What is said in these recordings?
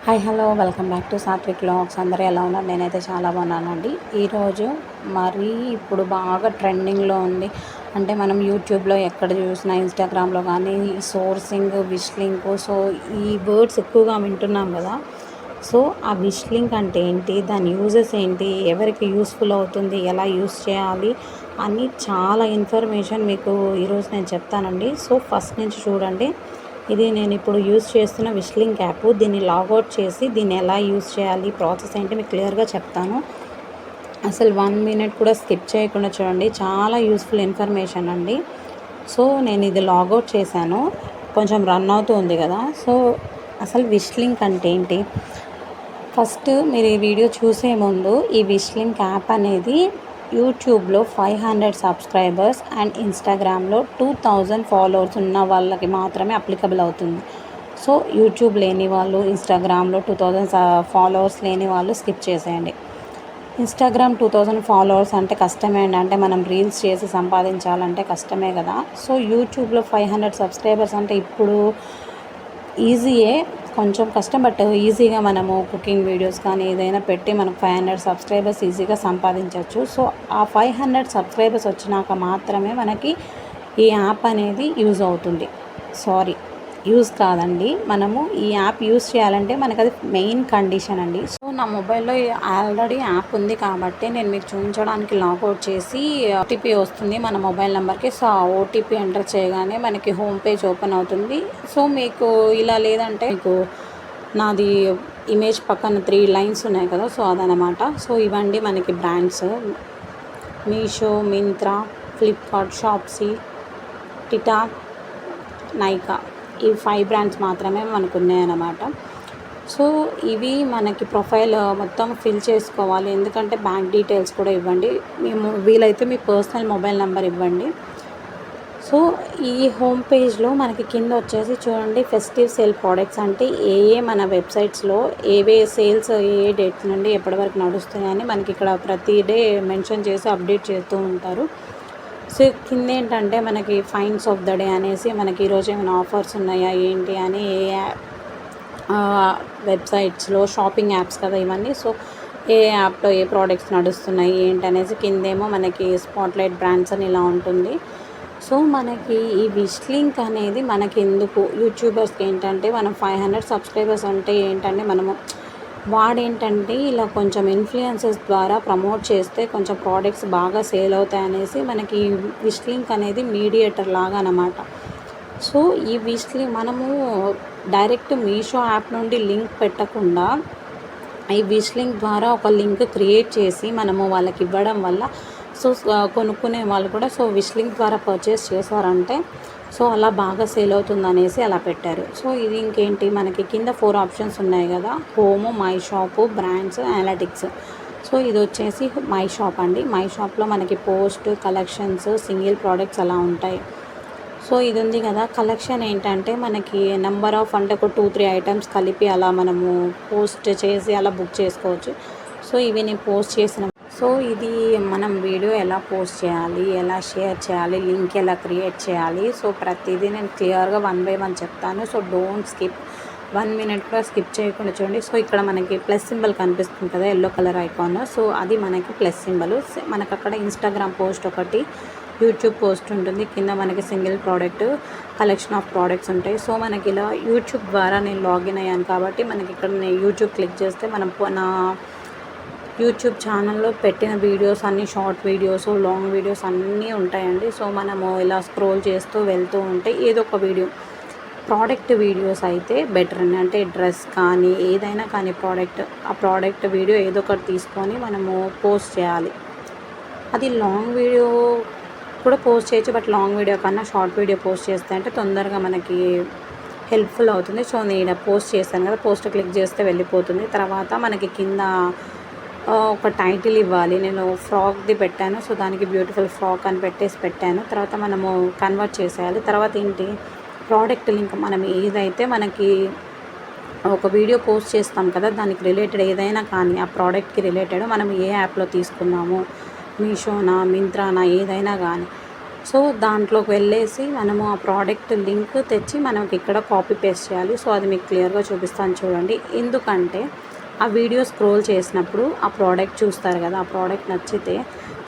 Hi hello welcome back to Satvik vlogs. అందరూ ఎలా ఉన్నారు? నేనైతే చాలా బాగున్నానండి. ఈరోజు మరీ ఇప్పుడు బాగా ట్రెండింగ్లో ఉంది. అంటే మనం యూట్యూబ్లో ఎక్కడ చూసినా, ఇన్స్టాగ్రామ్లో కానీ సోర్సింగ్, విష్ లింక్, సో ఈ వర్డ్స్ ఎక్కువగా వింటున్నాం కదా. సో ఆ విష్ లింక్ అంటే ఏంటి, దాని యూజెస్ ఏంటి, ఎవరికి యూస్ఫుల్ అవుతుంది, ఎలా యూస్ చేయాలి అని చాలా ఇన్ఫర్మేషన్ మీకు ఈరోజు నేను చెప్తానండి. సో ఫస్ట్ నుంచి చూడండి. ఇది నేను ఇప్పుడు యూజ్ చేస్తున్న విష్ లింక్ యాప్. దీన్ని లాగౌట్ చేసి దీన్ని ఎలా యూజ్ చేయాలి, ప్రాసెస్ ఏంటి మీకు క్లియర్గా చెప్తాను. అసలు 1 మినిట్ కూడా స్కిప్ చేయకుండా చూడండి. చాలా యూస్ఫుల్ ఇన్ఫర్మేషన్ అండి. సో నేను ఇది లాగౌట్ చేశాను, కొంచెం రన్ అవుతూ ఉంది కదా. సో అసలు విష్ లింక్ అంటే ఏంటి, ఫస్ట్ మీరు ఈ వీడియో చూసే ముందు ఈ విష్ లింక్ యాప్ అనేది యూట్యూబ్లో 500 సబ్స్క్రైబర్స్ అండ్ ఇన్స్టాగ్రామ్లో 2000 ఫాలోవర్స్ ఉన్న వాళ్ళకి మాత్రమే అప్లికబుల్ అవుతుంది. సో యూట్యూబ్ లేని వాళ్ళు, ఇన్స్టాగ్రామ్లో 2000 ఫాలోవర్స్ లేని వాళ్ళు స్కిప్ చేసేయండి. ఇన్స్టాగ్రామ్ 2000 ఫాలోవర్స్ అంటే కష్టమే అండి. అంటే మనం రీల్స్ చేసి సంపాదించాలంటే కష్టమే కదా. సో యూట్యూబ్లో 500 సబ్స్క్రైబర్స్ అంటే ఇప్పుడు ఈజీయే, కొంచెం కష్టం బట్ ఈజీగా మనము కుకింగ్ వీడియోస్ కానీ ఏదైనా పెట్టి మనకు 500 సబ్స్క్రైబర్స్ ఈజీగా సంపాదించవచ్చు. సో ఆ 500 సబ్స్క్రైబర్స్ వచ్చినాక మాత్రమే మనకి ఈ యాప్ అనేది యూజ్ అవుతుంది. యూజ్ కాదండి, మనము ఈ యాప్ యూజ్ చేయాలంటే మనకు అది మెయిన్ కండిషన్ అండి. సో నా మొబైల్లో ఆల్రెడీ యాప్ ఉంది కాబట్టి నేను మీకు చూపించడానికి లాగౌట్ చేసి ఓటీపీ వస్తుంది మన మొబైల్ నెంబర్కి. సో ఆ ఓటీపీ ఎంటర్ చేయగానే మనకి హోమ్ పేజ్ ఓపెన్ అవుతుంది. సో మీకు ఇలా లేదంటే మీకు నాది ఇమేజ్ పక్కన 3 లైన్స్ ఉన్నాయి కదా, సో అదనమాట. సో ఇవండి మనకి బ్రాండ్స్: మీషో, మింత్రా, ఫ్లిప్కార్ట్, షాప్సీ, టిటా, నైకా. ఈ 5 బ్రాండ్స్ మాత్రమే మనకు ఉన్నాయన్నమాట. సో ఇవి మనకి ప్రొఫైల్ మొత్తం ఫిల్ చేసుకోవాలి, ఎందుకంటే బ్యాంక్ డీటెయిల్స్ కూడా ఇవ్వండి. మేము వీలైతే మీ పర్సనల్ మొబైల్ నెంబర్ ఇవ్వండి. సో ఈ హోమ్ పేజ్లో మనకి కింద వచ్చేసి చూడండి, ఫెస్టివ్ సేల్ ప్రోడక్ట్స్ అంటే మన వెబ్సైట్స్లో ఏవే సేల్స్ ఏ డేట్స్ నుండి ఎప్పటి వరకు నడుస్తున్నాయని మనకి ఇక్కడ ప్రతి డే మెన్షన్ చేసి అప్డేట్ చేస్తూ ఉంటారు. సో కింద ఏంటంటే మనకి ఫైండ్స్ ఆఫ్ ద డే అనేసి మనకి ఈరోజు ఏమైనా ఆఫర్స్ ఉన్నాయా ఏంటి అని వెబ్సైట్స్లో, షాపింగ్ యాప్స్ కదా ఇవన్నీ. సో ఏ యాప్లో ఏ ప్రోడక్ట్స్ నడుస్తున్నాయి ఏంటి అనేసి కిందేమో మనకి స్పాట్లైట్ బ్రాండ్స్ అని ఇలా ఉంటుంది. సో మనకి ఈ విష్ లింక్ అనేది మనకి ఎందుకు, యూట్యూబర్స్కి ఏంటంటే మనం 500 సబ్స్క్రైబర్స్ అంటే ఏంటంటే మనము వాడేంటంటే ఇలా కొంచెం ఇన్ఫ్లుయెన్సర్స్ ద్వారా ప్రమోట్ చేస్తే కొంచెం ప్రోడక్ట్స్ బాగా సేల్ అవుతాయి అనేసి మనకి విష్ లింక్ అనేది మీడియేటర్ లాగా అన్నమాట. సో ఈ విష్ లింక్ మనము డైరెక్ట్ మీషో యాప్ నుండి లింక్ పెట్టకుండా ఈ విష్ లింక్ ద్వారా ఒక లింక్ క్రియేట్ చేసి మనము వాళ్ళకి ఇవ్వడం వల్ల సో కొనుక్కునే వాళ్ళు కూడా సో విష్ లింక్ ద్వారా పర్చేస్ చేశారంటే సో అలా బాగా సేల్ అవుతుంది అనేసి అలా పెట్టారు. సో ఇది ఇంకేంటి, మనకి కింద 4 ఆప్షన్స్ ఉన్నాయి కదా: home, my shop, brands, analytics. So ఇది వచ్చేసి మై షాప్ అండి. మై షాప్లో మనకి పోస్ట్, కలెక్షన్స్, సింగిల్ ప్రోడక్ట్స్ అలా ఉంటాయి. సో ఇది ఉంది కదా, కలెక్షన్ ఏంటంటే మనకి నెంబర్ ఆఫ్ అంటే ఒక 2-3 ఐటమ్స్ కలిపి అలా మనము పోస్ట్ చేసి అలా బుక్ చేసుకోవచ్చు. సో ఇవి నేను పోస్ట్ చేసిన. సో ఇది మనం వీడియో ఎలా పోస్ట్ చేయాలి, ఎలా షేర్ చేయాలి, లింక్ ఎలా క్రియేట్ చేయాలి, సో ప్రతిదీ నేను క్లియర్గా 1 బై 1 చెప్తాను. సో డోంట్ స్కిప్, 1 మినిట్ కూడా స్కిప్ చేయకుండా చూడండి. సో ఇక్కడ మనకి ప్లస్ సింబల్ కనిపిస్తుంది కదా, ఎల్లో కలర్ ఐకాన్. సో అది మనకి ప్లస్ సింబల్. మనకు అక్కడ ఇన్స్టాగ్రామ్ పోస్ట్ ఒకటి, యూట్యూబ్ పోస్ట్ ఉంటుంది, కింద మనకి single product, collection of products ఉంటాయి. సో మనకి ఇలా యూట్యూబ్ ద్వారా నేను లాగిన్ అయ్యాను కాబట్టి మనకి ఇక్కడ నేను యూట్యూబ్ క్లిక్ చేస్తే మనం నా యూట్యూబ్ ఛానల్లో పెట్టిన వీడియోస్ అన్నీ, షార్ట్ వీడియోస్, లాంగ్ వీడియోస్ అన్నీ ఉంటాయండి. సో మనము ఇలా స్క్రోల్ చేస్తూ వెళ్తూ ఉంటే ఏదో ఒక వీడియో, ప్రోడక్ట్ వీడియోస్ అయితే బెటర్ అండి. అంటే డ్రెస్ కానీ ఏదైనా కానీ ఆ ప్రోడక్ట్ వీడియో ఏదో ఒకటి తీసుకొని మనము పోస్ట్ చేయాలి. అది లాంగ్ వీడియో కూడా పోస్ట్ చేయొచ్చు, బట్ లాంగ్ వీడియో కన్నా షార్ట్ వీడియో పోస్ట్ చేస్తే అంటే తొందరగా మనకి హెల్ప్ఫుల్ అవుతుంది. సో నేను పోస్ట్ చేశాను కదా, పోస్ట్ క్లిక్ చేస్తే వెళ్ళిపోతుంది. తర్వాత మనకి కింద ఒక టైటిల్ ఇవ్వాలి. నేను ఫ్రాక్ది పెట్టాను, సో దానికి బ్యూటిఫుల్ ఫ్రాక్ అని పెట్టాను. తర్వాత మనము కన్వర్ట్ చేసేయాలి. తర్వాత ఏంటి, ప్రోడక్ట్ లింక్ మనం ఏదైతే మనకి ఒక వీడియో పోస్ట్ చేస్తాం కదా, దానికి రిలేటెడ్ ఏదైనా కానీ ఆ ప్రోడక్ట్కి రిలేటెడ్ మనం ఏ యాప్లో తీసుకున్నాము, మీషోనా, మింత్రానా, ఏదైనా కానీ సో దాంట్లోకి వెళ్ళేసి మనము ఆ ప్రోడక్ట్ లింక్ తెచ్చి మనకి ఇక్కడ కాపీ పేస్ట్ చేయాలి. సో అది మీకు క్లియర్గా చూపిస్తాను చూడండి. ఎందుకంటే ఆ వీడియో స్క్రోల్ చేసినప్పుడు ఆ ప్రోడక్ట్ చూస్తారు కదా, ఆ ప్రోడక్ట్ నచ్చితే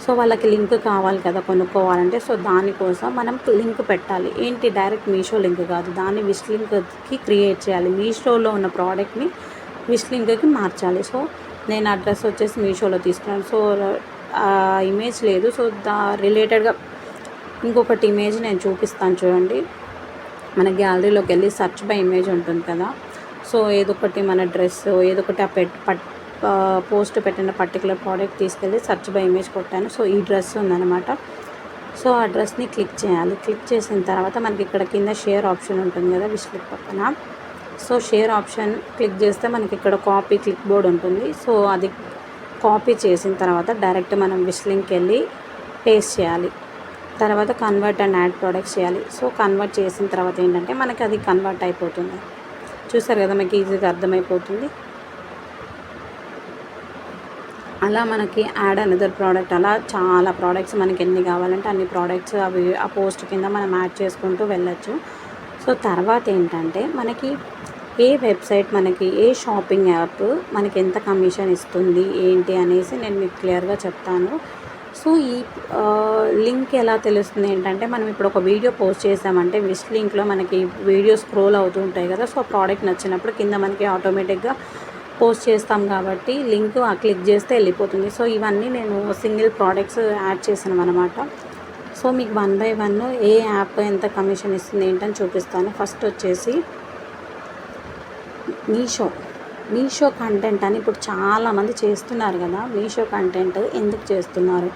సో వాళ్ళకి లింక్ కావాలి కదా కొనుక్కోవాలంటే. సో దానికోసం మనం లింక్ పెట్టాలి. ఏంటి, డైరెక్ట్ మీషో లింక్ కాదు, దాన్ని విష్ లింక్కి క్రియేట్ చేయాలి. మీషోలో ఉన్న ప్రోడక్ట్ని విష్ లింక్కి మార్చాలి. సో నేను అడ్రస్ వచ్చేసి మీషోలో తీసుకున్నాను. సో ఇమేజ్ లేదు, సో రిలేటెడ్గా ఇంకొకటి ఇమేజ్ నేను చూపిస్తాను చూడండి. మన గ్యాలరీలోకి వెళ్ళి సెర్చ్ బై ఇమేజ్ ఉంటుంది కదా, సో ఏదో ఒకటి మన డ్రెస్ ఏదో ఒకటి ఆ పోస్ట్ పెట్టిన పర్టికులర్ ప్రోడక్ట్ తీసుకెళ్ళి సెర్చ్ బై ఇమేజ్ కొట్టాను. సో ఈ డ్రెస్ ఉందన్నమాట. సో ఆ డ్రెస్ని క్లిక్ చేయాలి. క్లిక్ చేసిన తర్వాత మనకి ఇక్కడ కింద షేర్ ఆప్షన్ ఉంటుంది కదా విష్ లింక్ పక్కన. సో షేర్ ఆప్షన్ క్లిక్ చేస్తే మనకి ఇక్కడ కాపీ క్లిక్ బోర్డ్ ఉంటుంది. సో అది కాపీ చేసిన తర్వాత డైరెక్ట్ మనం విష్ లింక్కి వెళ్ళి పేస్ట్ చేయాలి. తర్వాత కన్వర్ట్ అండ్ యాడ్ ప్రోడక్ట్స్ చేయాలి. సో కన్వర్ట్ చేసిన తర్వాత ఏంటంటే మనకి అది కన్వర్ట్ అయిపోతుంది. చూసారు కదా, మీకు ఈజీగా అర్థమైపోతుంది. అలా మనకి యాడ్ అనదర్ ప్రోడక్ట్, అలా చాలా ప్రోడక్ట్స్ మనకి ఎన్ని కావాలంటే అన్ని ప్రోడక్ట్స్ అవి ఆ పోస్ట్ కింద మనం యాడ్ చేసుకుంటూ వెళ్ళచ్చు. సో తర్వాత ఏంటంటే మనకి ఏ వెబ్సైట్, మనకి ఏ షాపింగ్ యాప్ మనకి ఎంత కమిషన్ ఇస్తుంది ఏంటి అనేసి నేను మీకు క్లియర్గా చెప్తాను. సో ఈ లింక్ ఎలా తెలుస్తుంది ఏంటంటే, మనం ఇప్పుడు ఒక వీడియో పోస్ట్ చేసామంటే విష్ లింక్లో మనకి వీడియో స్క్రోల్ అవుతూ ఉంటాయి కదా. సో ప్రోడక్ట్ నచ్చినప్పుడు కింద మనకి ఆటోమేటిక్గా పోస్ట్ చేస్తాం కాబట్టి లింక్ క్లిక్ చేస్తే వెళ్ళిపోతుంది. సో ఇవన్నీ నేను సింగిల్ ప్రోడక్ట్స్ యాడ్ చేసాను అనమాట. సో మీకు 1 by 1 ఏ యాప్ ఎంత కమిషన్ ఇస్తుంది ఏంటని చూపిస్తాను. ఫస్ట్ వచ్చేసి మీషో కంటెంట్ అని ఇప్పుడు చాలామంది చేస్తున్నారు కదా. మీషో కంటెంట్ ఎందుకు చేస్తున్నారు,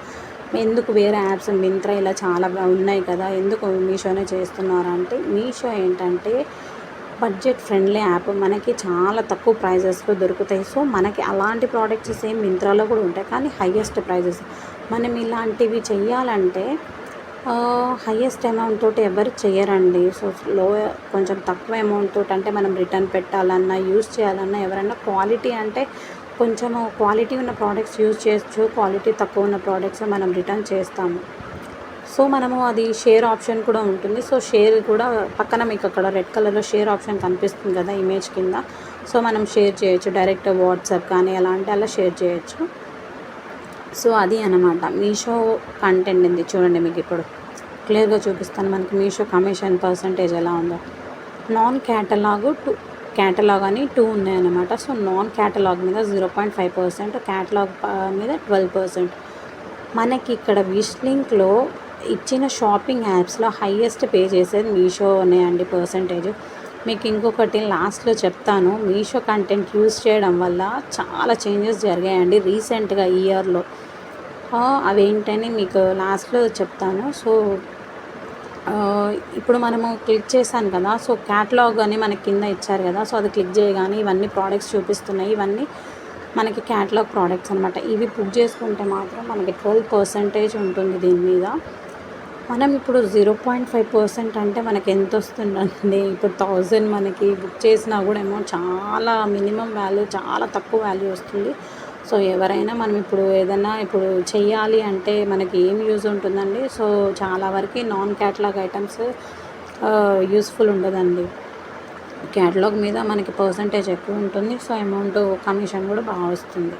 ఎందుకు వేరే యాప్స్ మింత్రా ఇలా చాలా ఉన్నాయి కదా, ఎందుకు మీషోనే చేస్తున్నారు అంటే, మీషో ఏంటంటే బడ్జెట్ ఫ్రెండ్లీ యాప్, మనకి చాలా తక్కువ ప్రైజెస్లో దొరుకుతాయి. సో మనకి అలాంటి ప్రోడక్ట్స్ సేమ్ మింత్రాలో కూడా ఉంటాయి, కానీ హైయెస్ట్ ప్రైజెస్. మనం ఇలాంటివి చెయ్యాలంటే హైయెస్ట్ అమౌంట్ తోటి ఎవరు చెయ్యరండి. సో కొంచెం తక్కువ అమౌంట్ తోటి అంటే మనం రిటర్న్ పెట్టాలన్నా యూజ్ చేయాలన్నా ఎవరైనా క్వాలిటీ అంటే కొంచెం క్వాలిటీ ఉన్న ప్రోడక్ట్స్ యూజ్ చేయొచ్చు, క్వాలిటీ తక్కువ ఉన్న ప్రోడక్ట్స్ మనం రిటర్న్ చేస్తాము. సో మనము అది షేర్ ఆప్షన్ కూడా ఉంటుంది. సో షేర్ కూడా పక్కన మీకు అక్కడ రెడ్ కలర్లో షేర్ ఆప్షన్ కనిపిస్తుంది కదా ఇమేజ్ కింద. సో మనం షేర్ చేయొచ్చు, డైరెక్ట్ వాట్సాప్ కానీ ఎలా అంటే అలా షేర్ చేయొచ్చు. సో అది అన్నమాట మీషో కంటెంట్ ఉంది. చూడండి మీకు ఇప్పుడు క్లియర్గా చూపిస్తాను. మనకి మీషో కమిషన్ పర్సంటేజ్ ఎలా ఉందో. నాన్ క్యాటలాగ్ అని 2 ఉన్నాయన్నమాట. సో నాన్ క్యాటలాగ్ మీద 0.5%, క్యాటలాగ్ మీద 12%. మనకి ఇక్కడ విష్ లింక్లో ఇచ్చిన షాపింగ్ యాప్స్లో హైయెస్ట్ పే చేసేది మీషోనే అండి పర్సంటేజ్. మీకు ఇంకొకటి లాస్ట్లో చెప్తాను. మీషో కంటెంట్ యూజ్ చేయడం వల్ల చాలా చేంజెస్ జరిగాయండి రీసెంట్గా ఈ ఇయర్లో. అవేంటని మీకు లాస్ట్లో చెప్తాను. సో ఇప్పుడు మనము క్లిక్ చేశాను కదా, సో క్యాటలాగ్ అని మనకి కింద ఇచ్చారు కదా, సో అది క్లిక్ చేయగానే ఇవన్నీ ప్రోడక్ట్స్ చూపిస్తున్నాయి. ఇవన్నీ మనకి క్యాటలాగ్ ప్రోడక్ట్స్ అనమాట. ఇవి బుక్ చేసుకుంటే మాత్రం మనకి 12% ఉంటుంది దీని మీద. మనం ఇప్పుడు 0.5% అంటే మనకి ఎంత వస్తుందండి, ఇప్పుడు 1000 మనకి బుక్ చేసినా కూడా అమౌంట్ చాలా మినిమం వాల్యూ, చాలా తక్కువ వాల్యూ వస్తుంది. సో ఎవరైనా మనం ఇప్పుడు ఏదైనా ఇప్పుడు చెయ్యాలి అంటే మనకి ఏం యూజ్ ఉంటుందండి. సో చాలా వరకు నాన్ క్యాటలాగ్ ఐటమ్స్ యూస్ఫుల్ ఉండదండి. క్యాటలాగ్ మీద మనకి పర్సంటేజ్ ఎక్కువ ఉంటుంది. సో అమౌంట్ కమిషన్ కూడా బాగా వస్తుంది.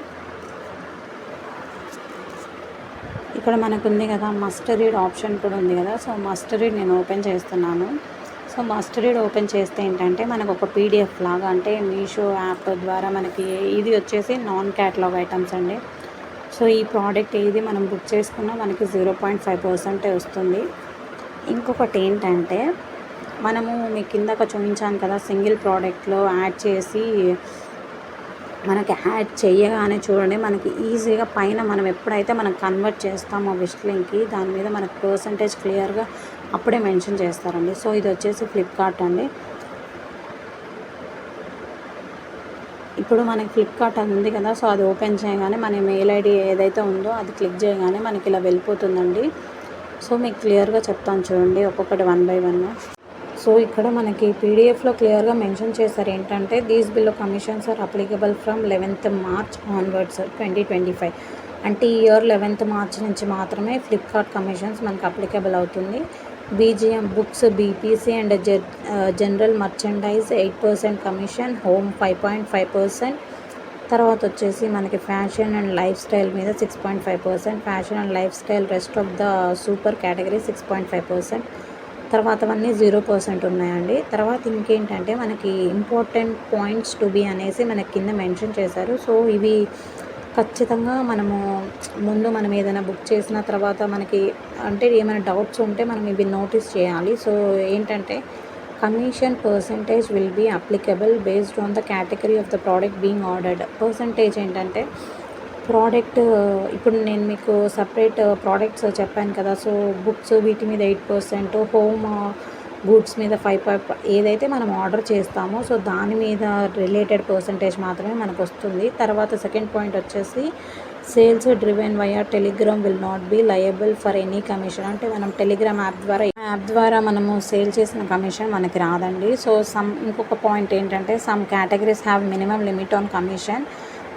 ఇక్కడ మనకు ఉంది కదా మస్టర్డ్ రీడ్ ఆప్షన్ కూడా ఉంది కదా. సో మస్టర్డ్ రీడ్ నేను ఓపెన్ చేస్తున్నాను. సో మస్టర్డ్ రీడ్ ఓపెన్ చేస్తే ఏంటంటే మనకు ఒక పీడిఎఫ్ లాగా, అంటే మీషో యాప్ ద్వారా మనకి ఇది వచ్చేసి నాన్ క్యాటలాగ్ ఐటమ్స్ అండి. సో ఈ ప్రోడక్ట్ ఏది మనం బుక్ చేసుకున్నా మనకి 0.5% వస్తుంది. ఇంకొకటి ఏంటంటే మనము మీకు కిందక చూపించాను కదా సింగిల్ ప్రోడక్ట్లో యాడ్ చేసి మనకి యాడ్ చేయగానే చూడండి మనకి ఈజీగా పైన మనం ఎప్పుడైతే మనం కన్వర్ట్ చేస్తామో విష్ లింక్కి దాని మీద మనకు పర్సంటేజ్ క్లియర్గా అప్పుడే మెన్షన్ చేస్తారండి. సో ఇది వచ్చేసి ఫ్లిప్కార్ట్ అండి. ఇప్పుడు మనకి ఫ్లిప్కార్ట్ అది ఉంది కదా, సో అది ఓపెన్ చేయగానే మన మెయిల్ ఐడి ఏదైతే ఉందో అది క్లిక్ చేయగానే మనకి ఇలా వెళ్ళిపోతుందండి. సో మీకు క్లియర్గా చెప్తాను చూడండి ఒక్కొక్కటి 1 by 1. సో ఇక్కడ మనకి పీడిఎఫ్లో క్లియర్గా మెన్షన్ చేశారు ఏంటంటే these below commissions are applicable from 11th March onwards 2025. అంటే ఈ ఇయర్ 11th మార్చ్ నుంచి మాత్రమే ఫ్లిప్కార్ట్ కమిషన్స్ మనకు అప్లికబుల్ అవుతుంది. BGM books, BPC and general merchandise 8% commission, home 5.5%. తర్వాత వచ్చేసి మనకి ఫ్యాషన్ అండ్ లైఫ్ స్టైల్ మీద 6.5%, fashion and life style rest of the super category 6.5%. తర్వాతవన్నీ 0% ఉన్నాయండి. తర్వాత ఇంకేంటంటే మనకి ఇంపార్టెంట్ పాయింట్స్ టు బీ అనేసి మనకి కింద మెన్షన్ చేశారు. సో ఇవి ఖచ్చితంగా మనము ముందు మనం ఏదైనా బుక్ చేసిన తర్వాత మనకి అంటే ఏమైనా డౌట్స్ ఉంటే మనం ఇవి నోటీస్ చేయాలి. సో ఏంటంటే commission percentage will be applicable based on the category of the product being ordered. Percentage ఏంటంటే ప్రోడక్ట్ ఇప్పుడు నేను మీకు సపరేట్ ప్రోడక్ట్స్ చెప్పాను కదా. సో బుక్స్ వీటి మీద 8%, హోమ్ గూడ్స్ మీద 5 ఏదైతే మనం ఆర్డర్ చేస్తామో సో దాని మీద రిలేటెడ్ పర్సంటేజ్ మాత్రమే మనకు వస్తుంది. తర్వాత సెకండ్ పాయింట్ వచ్చేసి sales driven via Telegram will not be liable for any commission. అంటే మనం టెలిగ్రామ్ యాప్ ద్వారా మనము సేల్ చేసిన కమిషన్ మనకి రాదండి. సో ఇంకొక పాయింట్ ఏంటంటే some categories have minimum limit on commission,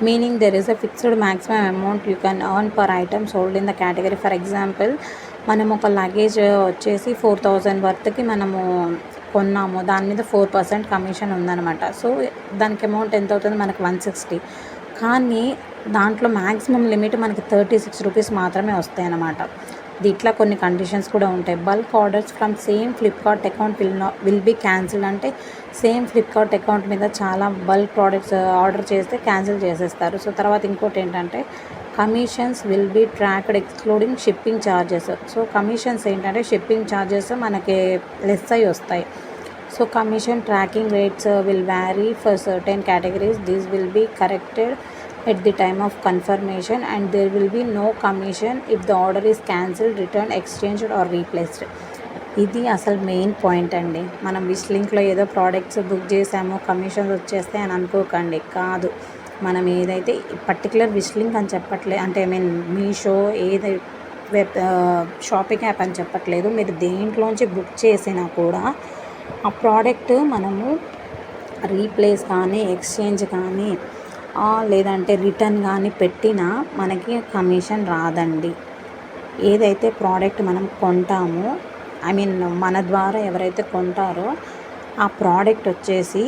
meaning there is a fixed maximum amount you can earn per item sold in the category. For example మనం ఒక luggage వచ్చేసి 4,000 వర్త్కి మనము కొన్నాము, దాని మీద 4% కమిషన్ ఉందన్నమాట. సో దానికి అమౌంట్ ఎంత అవుతుంది మనకి 160. కానీ దాంట్లో మ్యాక్సిమం లిమిట్ మనకి 36 రూపీస్ మాత్రమే వస్తాయి అన్నమాట. దీంట్లో కొన్ని కండిషన్స్ కూడా ఉంటాయి. Bulk orders from same Flipkart account will be cancelled. అంటే సేమ్ ఫ్లిప్కార్ట్ అకౌంట్ మీద చాలా బల్క్ ప్రోడక్ట్స్ ఆర్డర్ చేస్తే క్యాన్సిల్ చేసేస్తారు. సో తర్వాత ఇంకోటి ఏంటంటే commissions will be tracked excluding shipping charges. So commissions ఏంటంటే షిప్పింగ్ ఛార్జెస్ మనకి లెస్ అయి వస్తాయి. So commission tracking rates will vary for certain categories. These will be corrected at the time of confirmation and there will be no commission if the order is cancelled, returned, exchanged or replaced. ఇది అసలు main point అండి. మనం wish లింక్లో ఏదో products book చేసామో commissions వచ్చేస్తాయి అని అనుకోకండి. కాదు, మనం ఏదైతే పర్టికులర్ విష్ లింక్ అని చెప్పట్లేదు, అంటే మీషో ఏదైతే వెబ్ షాపింగ్ యాప్ అని చెప్పట్లేదు. మీరు దేంట్లోంచి బుక్ చేసినా కూడా ఆ ప్రోడక్ట్ మనము రీప్లేస్ కానీ ఎక్స్చేంజ్ కానీ లేదంటే రిటర్న్ కానీ పెట్టినా మనకి కమిషన్ రాదండి. ఏదైతే ప్రోడక్ట్ మనం కొంటామో మన ద్వారా ఎవరైతే కొంటారో ఆ ప్రోడక్ట్ వచ్చేసి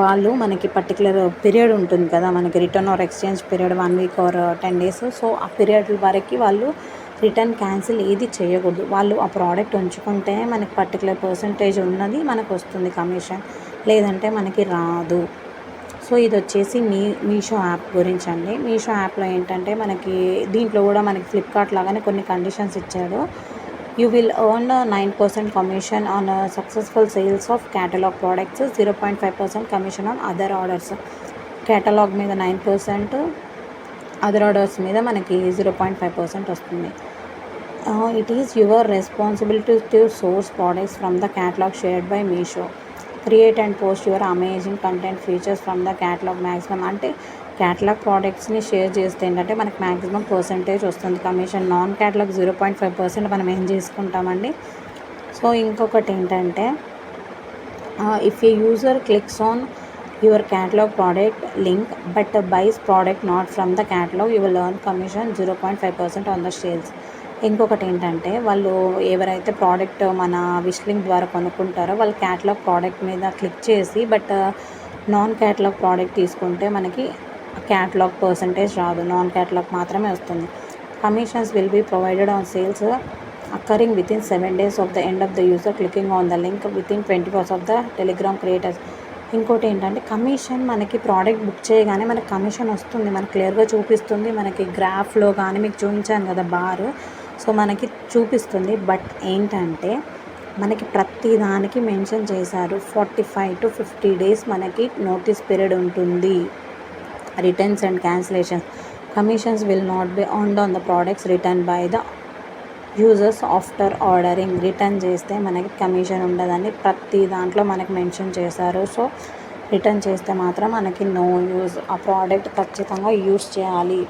వాళ్ళు మనకి పర్టికులర్ పీరియడ్ ఉంటుంది కదా, మనకి return or exchange period 1 week or 10 days. So ఆ పీరియడ్ వరకు వాళ్ళు రిటర్న్ క్యాన్సిల్ ఏది చేయకూడదు. వాళ్ళు ఆ ప్రోడక్ట్ ఉంచుకుంటే మనకి పర్టికులర్ పర్సంటేజ్ ఉన్నది మనకు వస్తుంది కమిషన్, లేదంటే మనకి రాదు. సో ఇది వచ్చేసి మీషో యాప్ గురించి అండి. మీషో యాప్లో ఏంటంటే మనకి దీంట్లో కూడా మనకి ఫ్లిప్కార్ట్ లాగానే కొన్ని కండిషన్స్ ఇచ్చాడు. You will earn 9% commission on successful sales of catalogue products, 0.5% commission on other orders. Catalogue మీద 9%, అదర్ ఆర్డర్స్ మీద మనకి 0.5% వస్తుంది. It is your responsibility to source products from the catalogue shared by Meesho. Create and post your amazing content features from the catalogue maximum. అంటే catalogue ప్రోడక్ట్స్ని share చేస్తే ఏంటంటే మనకి maximum percentage వస్తుంది commission. Non catalogue 0.5% మనం ఏం చేసుకుంటామండి. సో ఇంకొకటి ఏంటంటే if a user clicks on your catalogue product link but buys product not from the catalogue you will earn commission 0.5% on the sales. ఇంకొకటి ఏంటంటే వాళ్ళు ఎవరైతే ప్రోడక్ట్ మన విష్ లింక్ ద్వారా కొనుక్కుంటారో వాళ్ళు క్యాటలాగ్ ప్రోడక్ట్ మీద క్లిక్ చేసి బట్ నాన్ క్యాటలాగ్ ప్రోడక్ట్ తీసుకుంటే మనకి క్యాటలాగ్ పర్సంటేజ్ రాదు, నాన్ క్యాటలాగ్ మాత్రమే వస్తుంది. Commissions will be provided on sales accruing within 7 days of the end of the user clicking on the link within 20 hours of the Telegram creators. ఇంకోటి ఏంటంటే commission మనకి product book చేయగానే మనకి commission వస్తుంది, మనకి క్లియర్గా చూపిస్తుంది. మనకి గ్రాఫ్లో కానీ మీకు చూపించాను కదా బార్, సో మనకి చూపిస్తుంది. బట్ ఏంటంటే మనకి ప్రతి దానికి మెన్షన్ చేశారు 45 to 50 days మనకి నోటీస్ పీరియడ్ ఉంటుంది. Returns and cancellations commissions will not be earned on the products return by the users after ordering. Return చేస్తే మనకి కమిషన్ ఉండదని ప్రతి దాంట్లో మనకి మెన్షన్ చేశారు. సో రిటర్న్ చేస్తే మాత్రం మనకి నో యూజ్, ఆ ప్రోడక్ట్ ఖచ్చితంగా యూజ్ చేయాలి.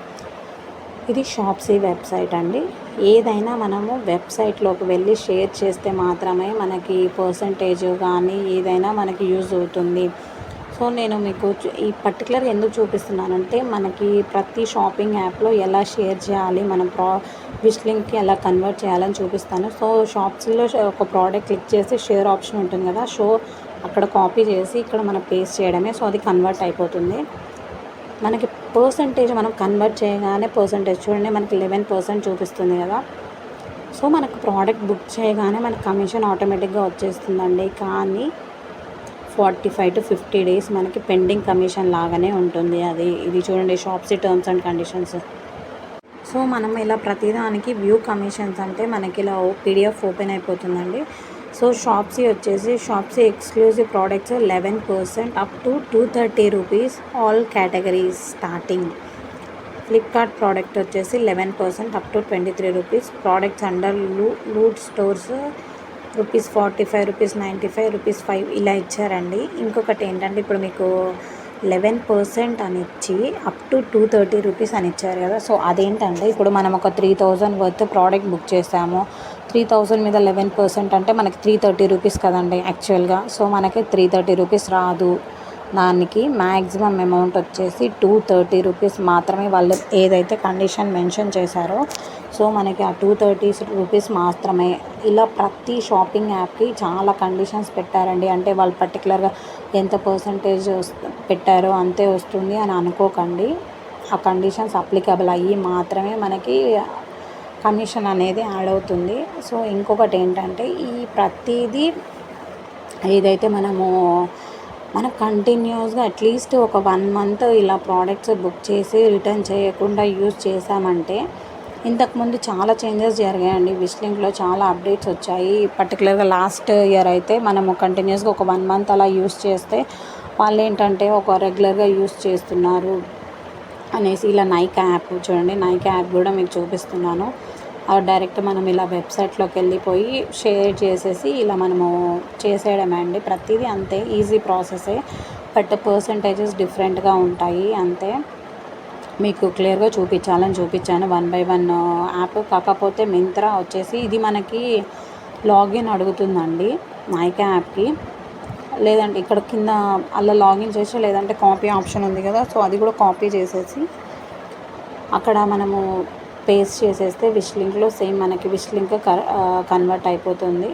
ఇది షాప్సీ వెబ్సైట్ అండి. ఏదైనా మనము వెబ్సైట్లోకి వెళ్ళి షేర్ చేస్తే మాత్రమే మనకి పర్సంటేజ్ కానీ ఏదైనా మనకి యూజ్ అవుతుంది. సో సో నేను మీకు ఈ పర్టికులర్గా ఎందుకు చూపిస్తున్నానంటే మనకి ప్రతి షాపింగ్ యాప్లో ఎలా షేర్ చేయాలి, మనం విష్ లింక్కి ఎలా కన్వర్ట్ చేయాలని చూపిస్తాను. సో షాప్స్లో ఒక ప్రోడక్ట్ క్లిక్ చేసి షేర్ ఆప్షన్ ఉంటుంది కదా, అక్కడ కాపీ చేసి ఇక్కడ మనం పేస్ట్ చేయడమే. సో అది కన్వర్ట్ అయిపోతుంది. మనకి పర్సంటేజ్ మనం కన్వర్ట్ చేయగానే పర్సంటేజ్ చూడండి మనకి 11% చూపిస్తుంది కదా. సో మనకు ప్రోడక్ట్ బుక్ చేయగానే మనకు కమిషన్ ఆటోమేటిక్గా వచ్చేస్తుందండి. కానీ 45 to 50 days మనకి పెండింగ్ కమిషన్ లాగానే ఉంటుంది. ఇది చూడండి Shopsy terms and conditions. So మనం ఇలా ప్రతిదానికి వ్యూ కమిషన్స్ అంటే మనకి ఇలా పీడిఎఫ్ ఓపెన్ అయిపోతుందండి. So Shopsy exclusive products 11% up to 230 rupees all categories starting. Flipkart product వచ్చేసి 11% up to 23 rupees. Products under loot stores ₹45, ₹95, ₹5 ఇలా ఇచ్చారండి. ఇంకొకటి ఏంటంటే ఇప్పుడు మీకు 11% అని ఇచ్చి అప్ టు 230 రూపీస్ అని ఇచ్చారు కదా. సో అదేంటంటే ఇప్పుడు మనం ఒక 3000 వర్త్ ప్రోడక్ట్ బుక్ చేసాము. 3000 మీద 11% అంటే మనకి 330 రూపీస్ కదండి యాక్చువల్గా. సో మనకి 330 రూపీస్ రాదు. దానికి మ్యాక్సిమం అమౌంట్ వచ్చేసి 230 రూపీస్ మాత్రమే వాళ్ళు ఏదైతే కండిషన్ మెన్షన్ చేశారో సో మనకి ఆ 230 రూపీస్ మాత్రమే. ఇలా ప్రతి షాపింగ్ యాప్కి చాలా కండిషన్స్ పెట్టారండి. అంటే వాళ్ళు పర్టికులర్గా ఎంత పర్సంటేజ్ పెట్టారో అంతే వస్తుంది అని అనుకోకండి. ఆ కండిషన్స్ అప్లికబుల్ అయ్యి మాత్రమే మనకి కమిషన్ అనేది యాడ్ అవుతుంది. సో ఇంకొకటి ఏంటంటే ఈ ప్రతిదీ ఏదైతే మనం కంటిన్యూస్గా అట్లీస్ట్ ఒక 1 month ఇలా ప్రోడక్ట్స్ బుక్ చేసి రిటర్న్ చేయకుండా యూజ్ చేసామంటే ఇంతకుముందు చాలా చేంజెస్ జరిగాయండి. విష్ లింక్లో చాలా అప్డేట్స్ వచ్చాయి. పర్టికులర్గా లాస్ట్ ఇయర్ అయితే మనము కంటిన్యూస్గా ఒక 1 month అలా యూజ్ చేస్తే వాళ్ళు ఏంటంటే ఒక రెగ్యులర్గా యూజ్ చేస్తున్నారు అనేసి ఇలా నైకా యాప్ చూడండి. నైకా యాప్ కూడా మీకు చూపిస్తున్నాను. డైరెక్ట్ మనం ఇలా వెబ్సైట్లోకి వెళ్ళిపోయి షేర్ చేసేసి ఇలా మనము చేసేయడమే అండి. ప్రతిదీ అంతే ఈజీ ప్రాసెసే. బట్ పర్సంటేజెస్ డిఫరెంట్గా ఉంటాయి అంతే. మీకు క్లియర్గా చూపించాను 1 by 1 యాప్. కాకపోతే మింత్రా వచ్చేసి ఇది మనకి లాగిన్ అడుగుతుందండి నైకా యాప్కి. లేదంటే ఇక్కడ కింద అలా లాగిన్ చేసి లేదంటే కాపీ ఆప్షన్ ఉంది కదా. సో అది కూడా కాపీ చేసేసి అక్కడ మనము పేస్ట్ చేసేస్తే విష్ లింక్లో సేమ్ మనకి విష్ లింక్ కన్వర్ట్ అయిపోతుంది.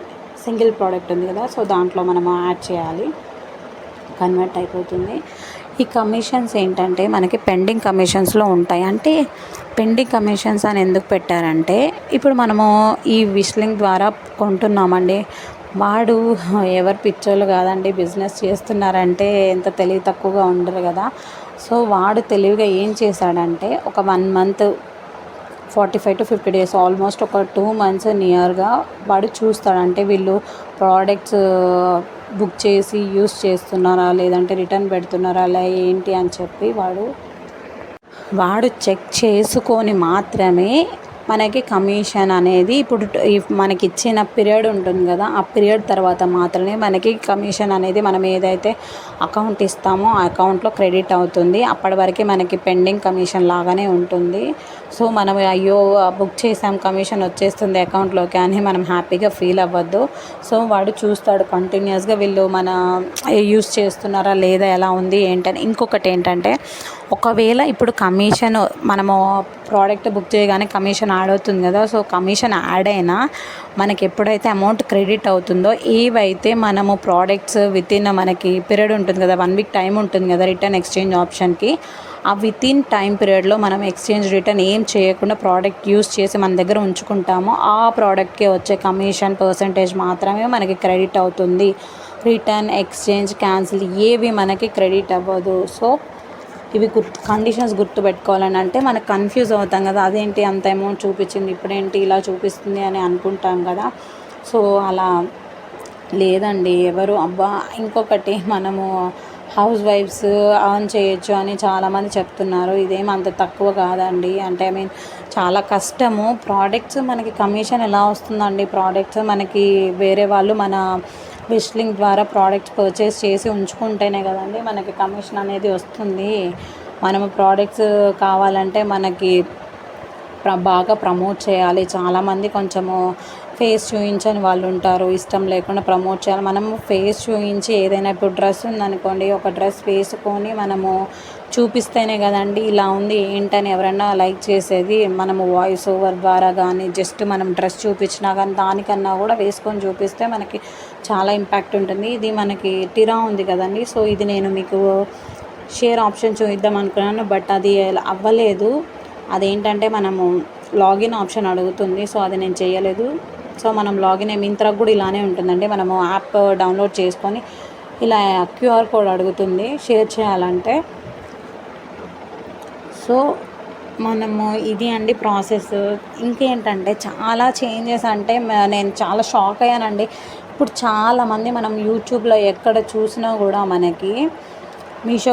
సింగిల్ ప్రోడక్ట్ ఉంది కదా సో దాంట్లో మనము యాడ్ చేయాలి, కన్వర్ట్ అయిపోతుంది. ఈ కమిషన్స్ ఏంటంటే మనకి పెండింగ్ కమిషన్స్లో ఉంటాయి. అంటే పెండింగ్ కమిషన్స్ అని ఎందుకు పెట్టారంటే ఇప్పుడు మనము ఈ విష్ లింక్ ద్వారా కొంటున్నామండి. వాడు ఎవరు పిచ్చోళ్ళు కాదండి, బిజినెస్ చేస్తున్నారంటే ఎంత తెలివి తక్కువగా ఉండరు కదా. సో వాడు తెలివిగా ఏం చేశాడంటే ఒక 1 month 45 to 50 days ఆల్మోస్ట్ ఒక 2 months నియర్గా వాడు చూస్తాడు. అంటే వీళ్ళు ప్రోడక్ట్స్ బుక్ చేసి యూస్ చేస్తున్నారా లేదంటే రిటర్న్ పెడుతున్నారా అలా ఏంటి అని చెప్పి వాడు చెక్ చేసుకొని మాత్రమే మనకి కమిషన్ అనేది ఇప్పుడు మనకి ఇచ్చిన పీరియడ్ ఉంటుంది కదా, ఆ పీరియడ్ తర్వాత మాత్రమే మనకి కమిషన్ అనేది మనం ఏదైతే అకౌంట్ ఇస్తామో ఆ అకౌంట్లో క్రెడిట్ అవుతుంది. అప్పటి వరకు మనకి పెండింగ్ కమిషన్ లాగానే ఉంటుంది. సో మనం అయ్యో బుక్ చేసాం కమిషన్ వచ్చేస్తుంది అకౌంట్లోకి అని మనం హ్యాపీగా ఫీల్ అవ్వద్దు. సో వాడు చూస్తాడు కంటిన్యూస్గా వీళ్ళు మన యూస్ చేస్తున్నారా లేదా ఎలా ఉంది ఏంటని. ఇంకొకటి ఏంటంటే ఒకవేళ ఇప్పుడు కమిషన్ మనము ప్రోడక్ట్ బుక్ చేయగానే కమిషన్ యాడ్ అవుతుంది కదా. సో కమిషన్ యాడ్ అయినా మనకి ఎప్పుడైతే అమౌంట్ క్రెడిట్ అవుతుందో ఏవైతే మనము ప్రోడక్ట్స్ వితిన్ మనకి పీరియడ్ ఉంటుంది కదా 1 week టైం ఉంటుంది కదా రిటర్న్ ఎక్స్చేంజ్ ఆప్షన్కి, ఆ వితిన్ టైం పీరియడ్లో మనం ఎక్స్చేంజ్ రిటర్న్ ఏం చేయకుండా ప్రోడక్ట్ యూస్ చేసి మన దగ్గర ఉంచుకుంటామో ఆ ప్రోడక్ట్కి వచ్చే కమిషన్ పర్సంటేజ్ మాత్రమే మనకి క్రెడిట్ అవుతుంది. రిటర్న్ ఎక్స్చేంజ్ క్యాన్సిల్ ఏవి మనకి క్రెడిట్ అవ్వదు. సో ఇవి కండిషన్స్ గుర్తుపెట్టుకోవాలని అంటే మనకు కన్ఫ్యూజ్ అవుతాం కదా, అదేంటి అంత అమౌంట్ చూపించింది ఇప్పుడేంటి ఇలా చూపిస్తుంది అని అనుకుంటాం కదా. సో అలా లేదండి ఎవరు అబ్బా. ఇంకొకటి మనము హౌస్ వైఫ్స్ ఆన్ చేయొచ్చు అని చాలామంది చెప్తున్నారు. ఇదేం అంత తక్కువ కాదండి. అంటే చాలా కష్టము. ప్రోడక్ట్స్ మనకి కమిషన్ ఎలా వస్తుందండి, ప్రోడక్ట్స్ మనకి వేరే వాళ్ళు మన విష్ లింక్ ద్వారా ప్రోడక్ట్స్ పర్చేస్ చేసి ఉంచుకుంటేనే కదండి మనకి కమిషన్ అనేది వస్తుంది. మనము ప్రోడక్ట్స్ కావాలంటే మనకి బాగా ప్రమోట్ చేయాలి. చాలామంది కొంచెము ఫేస్ చూపించని వాళ్ళు ఉంటారు, ఇష్టం లేకుండా ప్రమోట్ చేయాలి. మనము ఫేస్ చూపించి ఏదైనా ఇప్పుడు డ్రెస్ ఉందనుకోండి, ఒక డ్రెస్ వేసుకొని మనము చూపిస్తేనే కదండి ఇలా ఉంది ఏంటని ఎవరైనా లైక్ చేసేది. మనము వాయిస్ ఓవర్ ద్వారా కానీ జస్ట్ మనం డ్రెస్ చూపించినా కానీ దానికన్నా కూడా వేసుకొని చూపిస్తే మనకి చాలా ఇంపాక్ట్ ఉంటుంది. ఇది మనకి టిరా ఉంది కదండి, సో ఇది నేను మీకు షేర్ ఆప్షన్ చూద్దాం అనుకున్నాను, బట్ అది అవ్వలేదు. అదేంటంటే మనము లాగిన్ ఆప్షన్ అడుగుతుంది, సో అది నేను చేయలేదు. సో మనం లాగిన్ మింత్రాకు కూడా ఇలానే ఉంటుందండి. మనము యాప్ డౌన్లోడ్ చేసుకొని ఇలా క్యూఆర్ కోడ్ అడుగుతుంది షేర్ చేయాలంటే. సో మనము ఇది అండి ప్రాసెస్. ఇంకేంటంటే చాలా చేంజెస్ అంటే నేను చాలా షాక్ అయ్యానండి. ఇప్పుడు చాలామంది మనం యూట్యూబ్లో ఎక్కడ చూసినా కూడా మనకి మీషో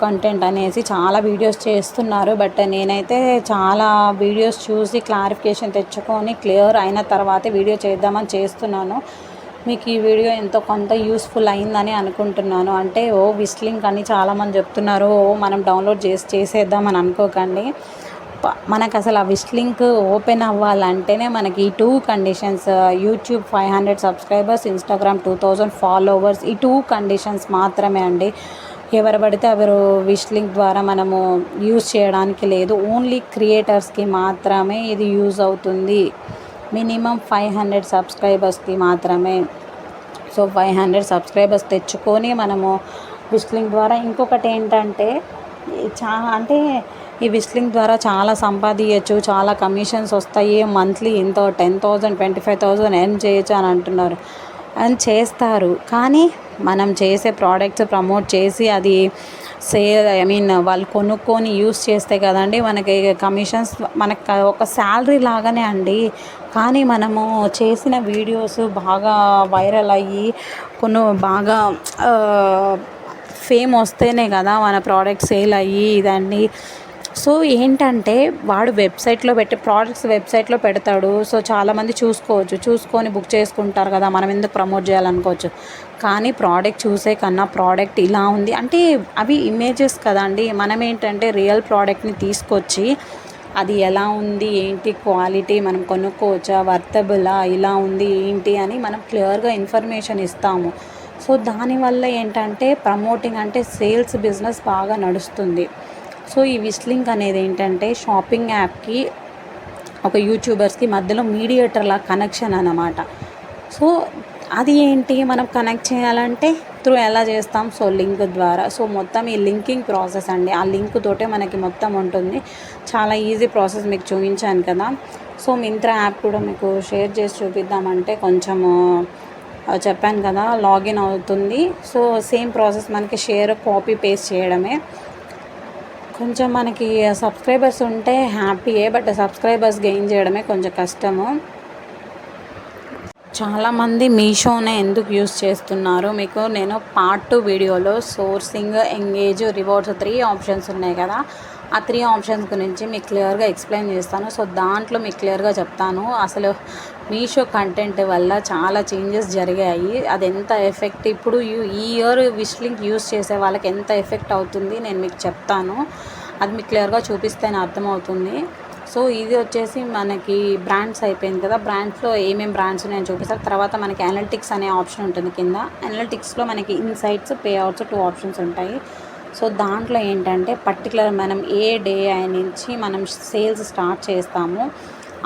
కంటెంట్ అనేసి చాలా వీడియోస్ చేస్తున్నారు. బట్ నేనైతే చాలా వీడియోస్ చూసి క్లారిఫికేషన్ తెచ్చుకొని క్లియర్ అయిన తర్వాతే వీడియో చేద్దామని చేస్తున్నాను. మీకు ఈ వీడియో ఎంతో కొంత యూస్ఫుల్ అయిందని అనుకుంటున్నాను. అంటే విష్ లింక్ అని చాలామంది చెప్తున్నారు, మనం డౌన్లోడ్ చేసేద్దామని అనుకోకండి. మనకు అసలు ఆ విష్ లింక్ ఓపెన్ అవ్వాలంటేనే మనకి ఈ 2 conditions, YouTube 500 subscribers, Instagram 2000 followers, ఈ 2 కండిషన్స్ మాత్రమే అండి. ఎవరు పడితే ఎవరు విష్ లింక్ ద్వారా మనము యూజ్ చేయడానికి లేదు. ఓన్లీ క్రియేటర్స్కి మాత్రమే ఇది యూజ్ అవుతుంది. మినిమం 500 సబ్స్క్రైబర్స్కి మాత్రమే. సో 500 సబ్స్క్రైబర్స్ తెచ్చుకొని మనము విష్ లింక్ ద్వారా ఇంకొకటి ఏంటంటే అంటే ఈ విష్ లింక్ ద్వారా చాలా సంపాదించచ్చు, చాలా కమిషన్స్ వస్తాయి. మంత్లీ ఇంత 10,000 25,000 ఎర్న్ చేయొచ్చు అని అంటున్నారు, అని చేస్తారు. కానీ మనం చేసే ప్రోడక్ట్స్ ప్రమోట్ చేసి అది వాళ్ళు కొనుక్కొని యూస్ చేస్తే కదండి మనకి కమిషన్స్, మనకు ఒక శాలరీ లాగానే అండి. కానీ మనము చేసిన వీడియోస్ బాగా వైరల్ అయ్యి బాగా ఫేమ్ వస్తేనే కదా మన ప్రోడక్ట్ సేల్ అయ్యి ఇదండి. సో ఏంటంటే వాడు ప్రోడక్ట్స్ వెబ్సైట్లో పెడతాడు. సో చాలామంది చూసుకొని బుక్ చేసుకుంటారు కదా, మనం ఎందుకు ప్రమోట్ చేయాలనుకోవచ్చు. కానీ ప్రోడక్ట్ చూసే కన్నా ప్రోడక్ట్ ఇలా ఉంది అంటే అవి ఇమేజెస్ కదండి. మనం ఏంటంటే రియల్ ప్రోడక్ట్ని తీసుకొచ్చి అది ఎలా ఉంది ఏంటి క్వాలిటీ మనం కొనుక్కోవచ్చా, వర్తబులా, ఇలా ఉంది ఏంటి అని మనం క్లియర్గా ఇన్ఫర్మేషన్ ఇస్తాము. సో దానివల్ల ఏంటంటే ప్రమోటింగ్ అంటే సేల్స్ బిజినెస్ బాగా నడుస్తుంది. సో ఈ విష్ లింక్ అనేది ఏంటంటే షాపింగ్ యాప్కి ఒక యూట్యూబర్స్కి మధ్యలో మీడియేటర్లా కనెక్షన్ అన్నమాట. సో అది ఏంటి మనం కనెక్ట్ చేయాలంటే ఎలా చేస్తాం, సో లింక్ ద్వారా. సో మొత్తం ఈ లింకింగ్ ప్రాసెస్ అండి, ఆ లింక్ తోటే మనకి మొత్తం ఉంటుంది. చాలా ఈజీ ప్రాసెస్ మీకు చూపించాను కదా. సో మింత్రా యాప్ కూడా మీకు షేర్ చేసి చూపిద్దామంటే కొంచెము చెప్పాను కదా, లాగిన్ అవుతుంది. సో సేమ్ ప్రాసెస్ మనకి షేర్ కాపీ పేస్ట్ చేయడమే. కొంచెం మనకి సబ్స్క్రైబర్స్ ఉంటే హ్యాపీయే, బట్ సబ్స్క్రైబర్స్ గెయిన్ చేయడమే కొంచెం కష్టము. చాలామంది మీషోనే ఎందుకు యూస్ చేస్తున్నారు, మీకు నేను పార్ట్ 2 వీడియోలో సోర్సింగ్, ఎంగేజ్, రివార్డ్స్ 3 ఆప్షన్స్ ఉన్నాయి కదా, ఆ 3 ఆప్షన్స్ గురించి మీకు క్లియర్గా ఎక్స్ప్లెయిన్ చేస్తాను. సో దాంట్లో మీకు క్లియర్గా చెప్తాను అసలు మీషో కంటెంట్ వల్ల చాలా చేంజెస్ జరిగాయి. అది ఎంత ఎఫెక్ట్ ఇప్పుడు ఈ ఇయర్ విష్ లింక్ యూస్ చేసే వాళ్ళకి ఎంత ఎఫెక్ట్ అవుతుంది నేను మీకు చెప్తాను. అది మీకు క్లియర్గా చూపిస్తేనే అర్థమవుతుంది. సో ఇది వచ్చేసి మనకి బ్రాండ్స్ అయిపోయింది కదా, బ్రాండ్స్లో ఏమేమి బ్రాండ్స్ ఉన్నాయని చూపిస్తారు. తర్వాత మనకి అనలిటిక్స్ అనే ఆప్షన్ ఉంటుంది కింద. అనలిటిక్స్లో మనకి ఇన్సైట్స్, పే అవుట్స్ 2 ఆప్షన్స్ ఉంటాయి. సో దాంట్లో ఏంటంటే పర్టికులర్ మనం ఏ డే నుంచి మనం సేల్స్ స్టార్ట్ చేస్తామో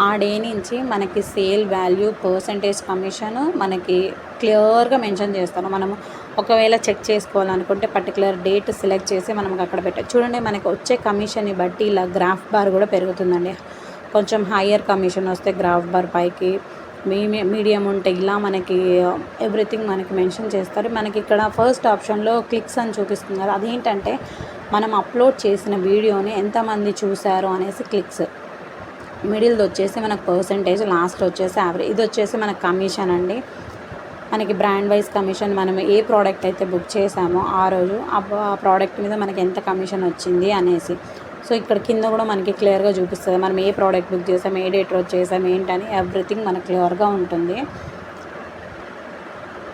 ఆ డే నుంచి మనకి సేల్ వాల్యూ, పర్సంటేజ్ కమిషన్ మనకి క్లియర్గా మెన్షన్ చేస్తాను. మనము ఒకవేళ చెక్ చేసుకోవాలనుకుంటే పర్టికులర్ డేట్ సెలెక్ట్ చేసి మనం అక్కడ చూడండి మనకి వచ్చే కమిషన్ని బట్టి ఇలా గ్రాఫ్ బార్ కూడా పెరుగుతుందండి. కొంచెం హయ్యర్ కమిషన్ వస్తే గ్రాఫ్ బార్ పైకి, మీడియం ఉంటే ఇలా మనకి ఎవ్రీథింగ్ మనకి మెన్షన్ చేస్తారు. మనకి ఇక్కడ ఫస్ట్ ఆప్షన్లో క్లిక్స్ అని చూపిస్తుంది కదా, అదేంటంటే మనం అప్లోడ్ చేసిన వీడియోని ఎంతమంది చూశారు అనేసి క్లిక్స్. మిడిల్ది వచ్చేసి మనకు పర్సంటేజ్, లాస్ట్లో వచ్చేసి యావరేజ్. ఇది వచ్చేసి మనకు కమిషన్ అండి. మనకి బ్రాండ్ వైజ్ కమిషన్, మనం ఏ ప్రోడక్ట్ అయితే బుక్ చేసామో ఆ రోజు ఆ ప్రోడక్ట్ మీద మనకి ఎంత కమిషన్ వచ్చింది అనేసి. సో ఇక్కడ కింద కూడా మనకి క్లియర్గా చూపిస్తుంది మనం ఏ ప్రోడక్ట్ బుక్ చేసాం, ఏ డేట్ రోజు చేసాం ఏంటని ఎవ్రీథింగ్ మనకు క్లియర్గా ఉంటుంది.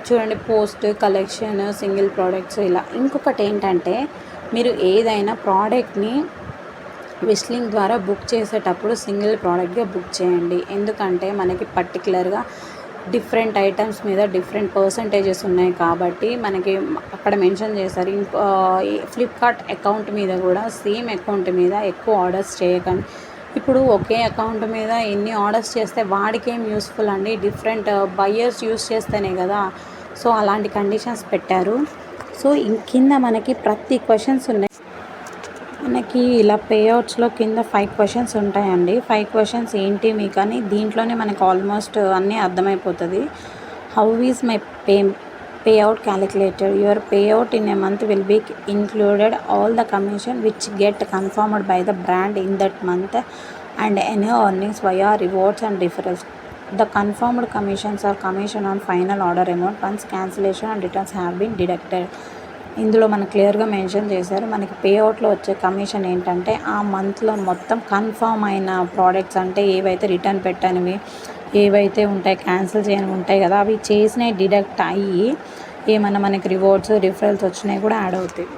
చూడండి పోస్ట్, కలెక్షన్, సింగిల్ ప్రోడక్ట్స్ ఇలా. ఇంకొకటి ఏంటంటే మీరు ఏదైనా ప్రోడక్ట్ని విష్ లింక్ ద్వారా బుక్ చేసేటప్పుడు సింగిల్ ప్రోడక్ట్గా బుక్ చేయండి. ఎందుకంటే మనకి పర్టికులర్గా డిఫరెంట్ ఐటమ్స్ మీద డిఫరెంట్ పర్సంటేజెస్ ఉన్నాయి కాబట్టి మనకి అక్కడ మెన్షన్ చేశారు. ఫ్లిప్కార్ట్ అకౌంట్ మీద కూడా సేమ్ అకౌంట్ మీద ఎక్కువ ఆర్డర్స్ చేయకండి. ఇప్పుడు ఒకే అకౌంట్ మీద ఎన్ని ఆర్డర్స్ చేస్తే వాడికేం యూస్ఫుల్ అండి, డిఫరెంట్ బయ్యర్స్ యూస్ చేస్తేనే కదా. సో అలాంటి కండిషన్స్ పెట్టారు. సో కింద మనకి ప్రతి క్వశ్చన్స్ ఉన్నాయి. మనకి ఇలా పేఅవుట్స్లో కింద 5 క్వశ్చన్స్ ఉంటాయండి. 5 క్వశ్చన్స్ ఏంటి మీకు అని దీంట్లోనే మనకు ఆల్మోస్ట్ అన్నీ అర్థమైపోతుంది. How is my payout calculated? Your payout in a month will be included all the commission which get confirmed by the brand in that month and any earnings via rewards and referrals. The confirmed commissions are commission on final order amount once cancellation and returns have been deducted. ఇందులో మనకు క్లియర్గా mention చేశారు. మనకి పేఅవుట్లో వచ్చే commission ఏంటంటే ఆ మంత్లో మొత్తం కన్ఫర్మ్ అయిన ప్రోడక్ట్స్ అంటే ఏవైతే రిటర్న్ పెట్టనివి ఏవైతే ఉంటాయి క్యాన్సిల్ చేయనివి ఉంటాయి కదా, అవి చేసినవి డిడక్ట్ అయ్యి ఏమన్నా మనకి రివార్డ్స్ రిఫరల్స్ వచ్చినాయి కూడా యాడ్ అవుతాయి.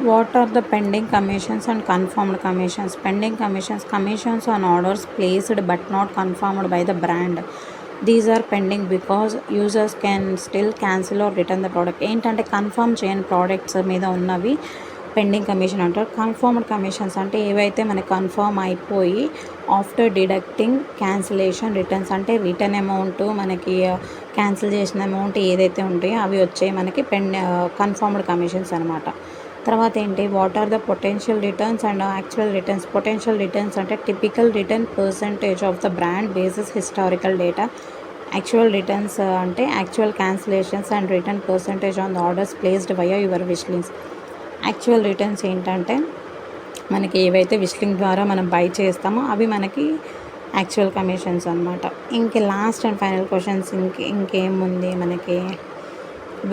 What are the pending commissions and confirmed commissions? Pending commissions on orders placed but not confirmed by the brand. These are pending because users can still cancel or return the product. ఏంటంటే confirm చేయని products మీద ఉన్నవి pending commission అంటారు. Confirmed commissions అంటే ఏవైతే మనకి confirm అయిపోయి after deducting cancellation returns అంటే రిటర్న్ అమౌంట్ మనకి క్యాన్సిల్ చేసిన అమౌంట్ ఏదైతే ఉంటాయో అవి వచ్చాయి మనకి కన్ఫర్మ్డ్ కమిషన్స్ అనమాట. తర్వాత ఏంటి, what are the potential returns and actual returns? Potential returns అంటే typical return percentage of the brand basis historical data. Actual returns అంటే actual cancellations and return percentage on the orders placed via your wish links. Actual returns ఏంటంటే మనకి ఏవైతే wish link ద్వారా మనం by చేస్తామో అవి మనకి యాక్చువల్ కమిషన్స్ అనమాట. ఇంక లాస్ట్ అండ్ ఫైనల్ క్వశ్చన్స్ ఇంకేముంది మనకి,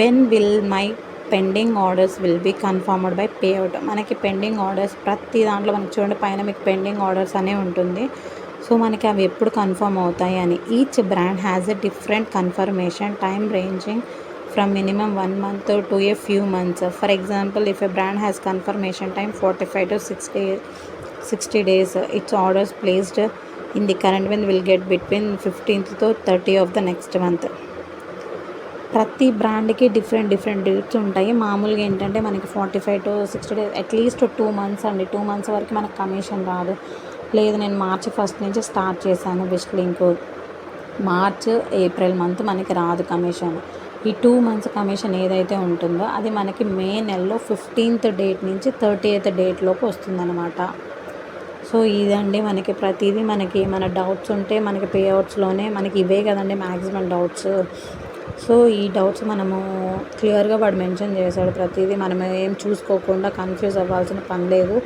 when will my pending orders will be confirmed by payout. మనకి పెండింగ్ ఆర్డర్స్ ప్రతి దాంట్లో మనకి చూడండి పైన మీకు పెండింగ్ ఆర్డర్స్ అనే ఉంటుంది. సో మనకి అవి ఎప్పుడు కన్ఫర్మ్ అవుతాయి అని. Each brand has a different confirmation time ranging from minimum 1 month to a few months. For example, if a brand has confirmation time 45 to 60 days, its orders placed in the current one will get between 15th to 30 of the next month. ప్రతి బ్రాండ్కి different dates ఉంటాయి. మామూలుగా ఏంటంటే మనకి 45 to 60 days at least 2 months అండి. 2 months వరకు మనకు commission రాదు. లేదు నేను మార్చి 1st నుంచి స్టార్ట్ చేశాను wish link, March April month మనకి రాదు కమిషన్. ఈ 2 months కమిషన్ ఏదైతే ఉంటుందో అది మనకి మే నెలలో 15th డేట్ నుంచి 30th డేట్ లోపు వస్తుందన్నమాట. సో ఇదండి మనకి ప్రతిదీ మనకి ఏమైనా డౌట్స్ ఉంటే మనకి పేఅవుట్స్లోనే మనకి ఇవే కదండి మ్యాక్సిమం డౌట్స్. సో ఈ డౌట్స్ మనము క్లియర్గా వాడు మెన్షన్ చేశాడు. ప్రతిదీ మనం ఏం చూసుకోకుండా కన్ఫ్యూజ్ అవ్వాల్సిన పని లేదు.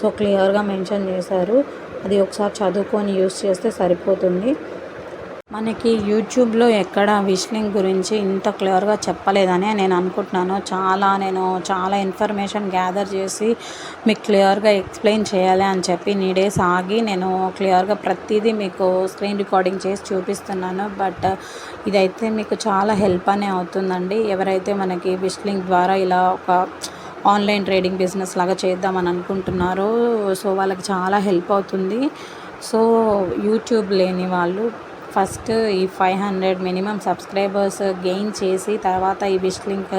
సో క్లియర్గా మెన్షన్ చేశారు. అది ఒకసారి చదువుకొని యూస్ చేస్తే సరిపోతుంది. మనకి యూట్యూబ్లో ఎక్కడ విష్ లింక్ గురించి ఇంత క్లియర్గా చెప్పలేదని నేను అనుకుంటున్నాను. నేను చాలా ఇన్ఫర్మేషన్ గ్యాదర్ చేసి మీకు క్లియర్గా ఎక్స్ప్లెయిన్ చేయాలి అని చెప్పి నీ డేస్ ఆగి నేను క్లియర్గా ప్రతిదీ మీకు స్క్రీన్ రికార్డింగ్ చేసి చూపిస్తున్నాను. బట్ ఇదైతే మీకు చాలా హెల్ప్ అనే అవుతుందండి. ఎవరైతే మనకి విష్ లింక్ ద్వారా ఇలా ఒక ఆన్లైన్ ట్రేడింగ్ బిజినెస్ లాగా చేద్దామని అనుకుంటున్నారో సో వాళ్ళకి చాలా హెల్ప్ అవుతుంది. సో యూట్యూబ్ లేని వాళ్ళు ఫస్ట్ ఈ 500 మినిమం సబ్స్క్రైబర్స్ గెయిన్ చేసి తర్వాత ఈ విష్ లింక్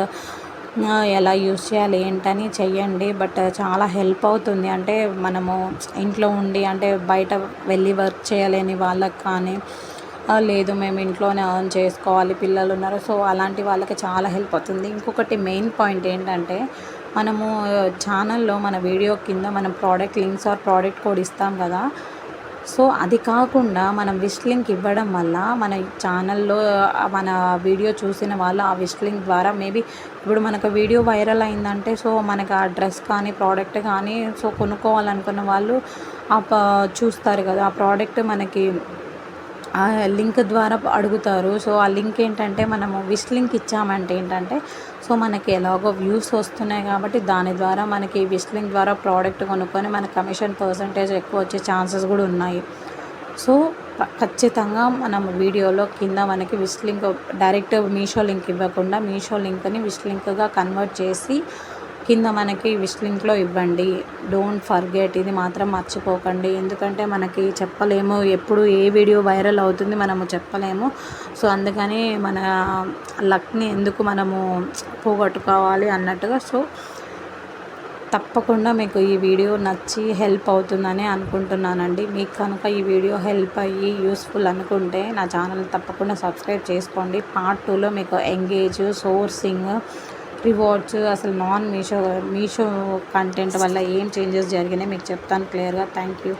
ఎలా యూస్ చేయాలి ఏంటని చెయ్యండి. బట్ చాలా హెల్ప్ అవుతుంది. అంటే మనము ఇంట్లో ఉండి అంటే బయట వెళ్ళి వర్క్ చేయలేని వాళ్ళకి కానీ లేదు మేము ఇంట్లోనే ఎర్న్ చేసుకోవాలి పిల్లలు ఉన్నారు సో అలాంటి వాళ్ళకి చాలా హెల్ప్ అవుతుంది. ఇంకొకటి మెయిన్ పాయింట్ ఏంటంటే మనము ఛానల్లో మన వీడియో కింద మనం product links or product code ఇస్తాం కదా. సో అది కాకుండా మనం విష్ లింక్ ఇవ్వడం వల్ల మన ఛానల్లో మన వీడియో చూసిన వాళ్ళు ఆ విష్ లింక్ ద్వారా మేబీ ఇప్పుడు మనకు వీడియో వైరల్ అయిందంటే సో మనకు ఆ డ్రెస్ కానీ ప్రోడక్ట్ కానీ సో కొనుక్కోవాలనుకున్న వాళ్ళు చూస్తారు కదా ఆ ప్రోడక్ట్ మనకి ఆ లింక్ ద్వారా అడుగుతారు. సో ఆ లింక్ ఏంటంటే మనము విష్ లింక్ ఇచ్చామంటే ఏంటంటే సో మనకి ఎలాగో వ్యూస్ వస్తున్నాయి కాబట్టి దాని ద్వారా మనకి విష్ లింక్ ద్వారా ప్రోడక్ట్ కొనుక్కొని మన కమిషన్ పర్సంటేజ్ ఎక్కువ వచ్చే ఛాన్సెస్ కూడా ఉన్నాయి. సో ఖచ్చితంగా మనం వీడియోలో కింద మనకి wish link direct Meesho link ఇవ్వకుండా మీషో లింక్ని విష్ లింక్గా కన్వర్ట్ చేసి కింద మనకి విష్ లింక్లో ఇవ్వండి. డోంట్ ఫర్గెట్, ఇది మాత్రం మర్చిపోకండి. ఎందుకంటే మనకి చెప్పలేము ఎప్పుడు ఏ వీడియో వైరల్ అవుతుంది మనము చెప్పలేము. సో అందుకని మన లక్ని ఎందుకు మనము పోగొట్టుకోవాలి అన్నట్టుగా. సో తప్పకుండా మీకు ఈ వీడియో నచ్చి హెల్ప్ అవుతుందని అనుకుంటున్నానండి. మీకు కనుక ఈ వీడియో హెల్ప్ అయ్యి యూస్ఫుల్ అనుకుంటే నా ఛానల్ తప్పకుండా సబ్స్క్రైబ్ చేసుకోండి. పార్ట్ 2లో మీకు ఎంగేజ్, సోర్సింగ్, రివార్డ్స్, అసలు మీషో కంటెంట్ వల్ల ఏం చేంజెస్ జరిగినాయి మీకు చెప్తాను క్లియర్గా. Thank you.